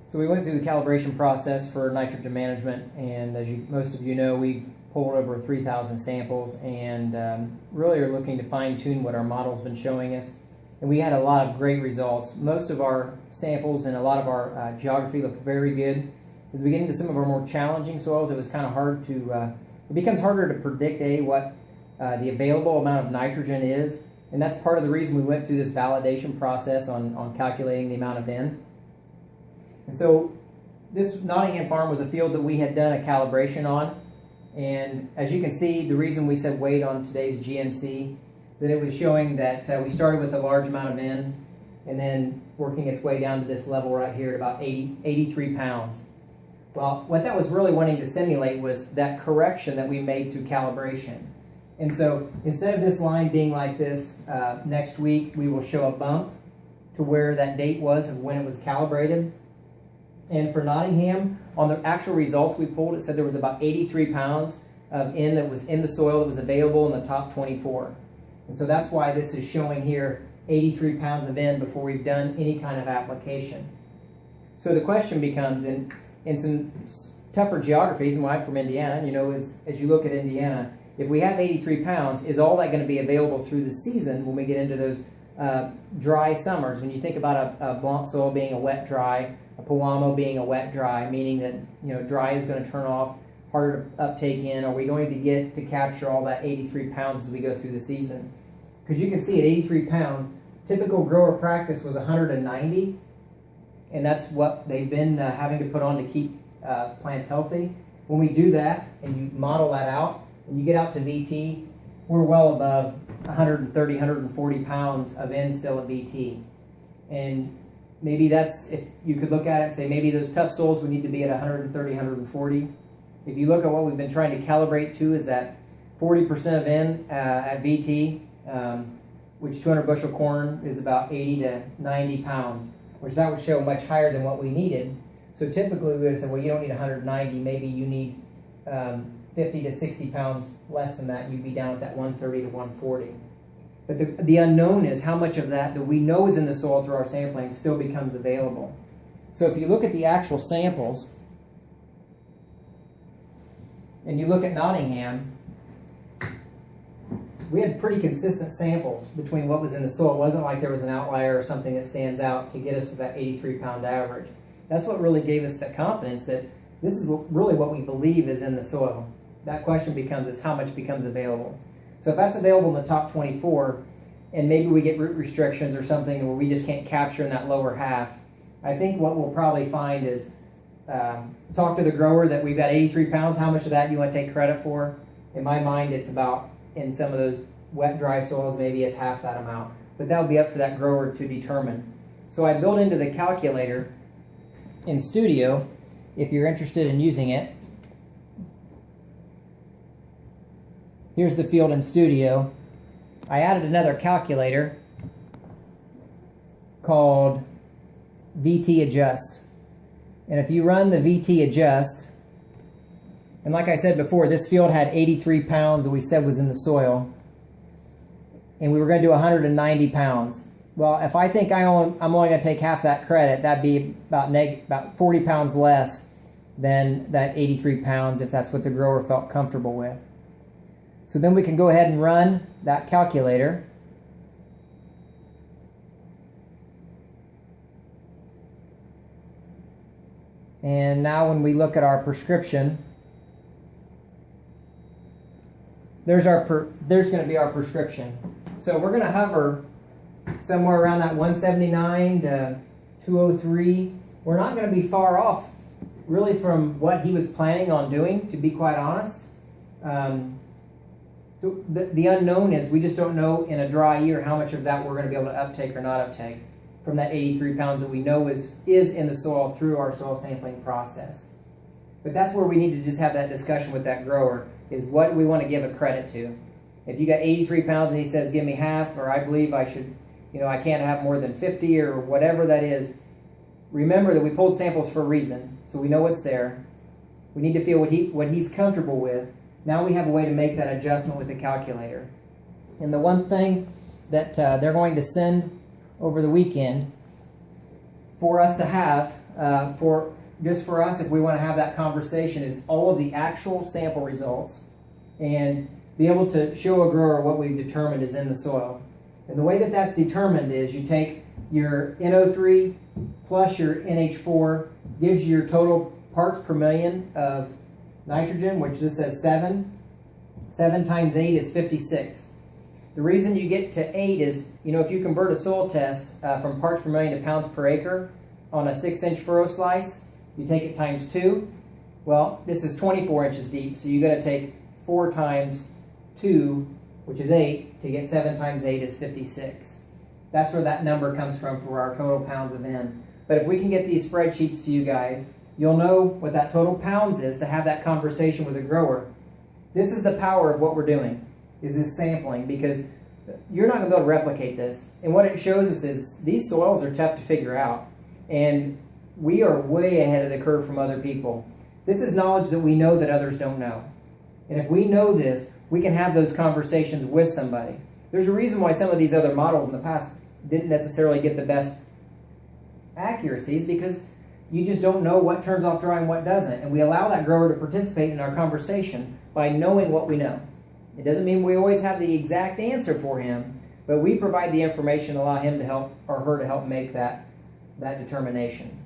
So we went through the calibration process for nitrogen management, and as most of you know, we pulled over 3,000 samples and really are looking to fine-tune what our model's been showing us. And we had a lot of great results. Most of our samples and a lot of our geography looked very good. As we get into some of our more challenging soils, it was kind of hard to, it becomes harder to predict, what the available amount of nitrogen is. And that's part of the reason we went through this validation process on calculating the amount of N. And so this Nottingham farm was a field that we had done a calibration on. And as you can see, the reason we said wait on today's GMC, that it was showing that we started with a large amount of N and then working its way down to this level right here at about 83 pounds. Well, what that was really wanting to simulate was that correction that we made through calibration. And so instead of this line being like this, next week we will show a bump to where that date was of when it was calibrated. And for Nottingham, on the actual results we pulled, it said there was about 83 pounds of N that was in the soil that was available in the top 24. And so that's why this is showing here 83 pounds of N before we've done any kind of application. So the question becomes, in some tougher geographies, and I'm from Indiana, you know, as you look at Indiana, if we have 83 pounds, is all that going to be available through the season when we get into those dry summers? When you think about a Blanc soil being a wet dry, a Pewamo being a wet dry, meaning that, you know, dry is going to turn off, harder to uptake in, are we going to get to capture all that 83 pounds as we go through the season? Because you can see at 83 pounds, typical grower practice was 190, and that's what they've been having to put on to keep plants healthy. When we do that and you model that out, and you get out to VT, we're well above 130, 140 pounds of N still at VT. And maybe that's, if you could look at it and say maybe those tough soils would need to be at 130, 140. If you look at what we've been trying to calibrate to, is that 40% of N at VT, which 200 bushel corn is about 80 to 90 pounds, which that would show much higher than what we needed. So typically we would have said, well, you don't need 190, maybe you need 50 to 60 pounds less than that, you'd be down at that 130 to 140. But the unknown is how much of that we know is in the soil through our sampling still becomes available. So if you look at the actual samples, and you look at Nottingham, we had pretty consistent samples between what was in the soil. It wasn't like there was an outlier or something that stands out to get us to that 83 pound average. That's what really gave us the confidence that this is really what we believe is in the soil. That question becomes is how much becomes available. So if that's available in the top 24, and maybe we get root restrictions or something where we just can't capture in that lower half, I think what we'll probably find is talk to the grower that we've got 83 pounds, how much of that you want to take credit for? In my mind, it's about, in some of those wet, dry soils, maybe it's half that amount. But that would be up for that grower to determine. So I built into the calculator in Studio, if you're interested in using it. Here's the field in Studio. I added another calculator called VT Adjust. And if you run the VT Adjust, and like I said before, this field had 83 pounds that we said was in the soil, and we were going to do 190 pounds. Well, if I think I'm only going to take half that credit, that'd be about 40 pounds less than that 83 pounds if that's what the grower felt comfortable with. So then we can go ahead and run that calculator. And now when we look at our prescription, there's going to be our prescription. So we're going to hover somewhere around that 179 to 203. We're not going to be far off really from what he was planning on doing, to be quite honest. So the unknown is we just don't know in a dry year how much of that we're going to be able to uptake or not uptake from that 83 pounds that we know is in the soil through our soil sampling process. But that's where we need to just have that discussion with that grower, is what do we want to give a credit to. If you got 83 pounds and he says give me half, or I believe I should, you know, I can't have more than 50 or whatever that is, remember that we pulled samples for a reason, so we know what's there. We need to feel what he's comfortable with. Now we have a way to make that adjustment with the calculator. And the one thing that they're going to send over the weekend for us to have just for us, if we want to have that conversation, is all of the actual sample results and be able to show a grower what we've determined is in the soil. And the way that that's determined is you take your NO3 plus your NH4, gives you your total parts per million of nitrogen, which this says 7. 7 times 8 is 56. The reason you get to 8 is, if you convert a soil test from parts per million to pounds per acre on a 6-inch furrow slice, you take it times 2. Well, this is 24 inches deep, so you got to take 4 times 2, which is 8, to get 7 times 8 is 56. That's where that number comes from for our total pounds of N. But if we can get these spreadsheets to you guys, you'll know what that total pounds is to have that conversation with a grower. This is the power of what we're doing, is this sampling, because you're not going to be able to replicate this. And what it shows us is these soils are tough to figure out. And we are way ahead of the curve from other people. This is knowledge that we know that others don't know. And if we know this, we can have those conversations with somebody. There's a reason why some of these other models in the past didn't necessarily get the best accuracies, because you just don't know what turns off dry and what doesn't. And we allow that grower to participate in our conversation by knowing what we know. It doesn't mean we always have the exact answer for him, but we provide the information to allow him to help, or her to help make that determination.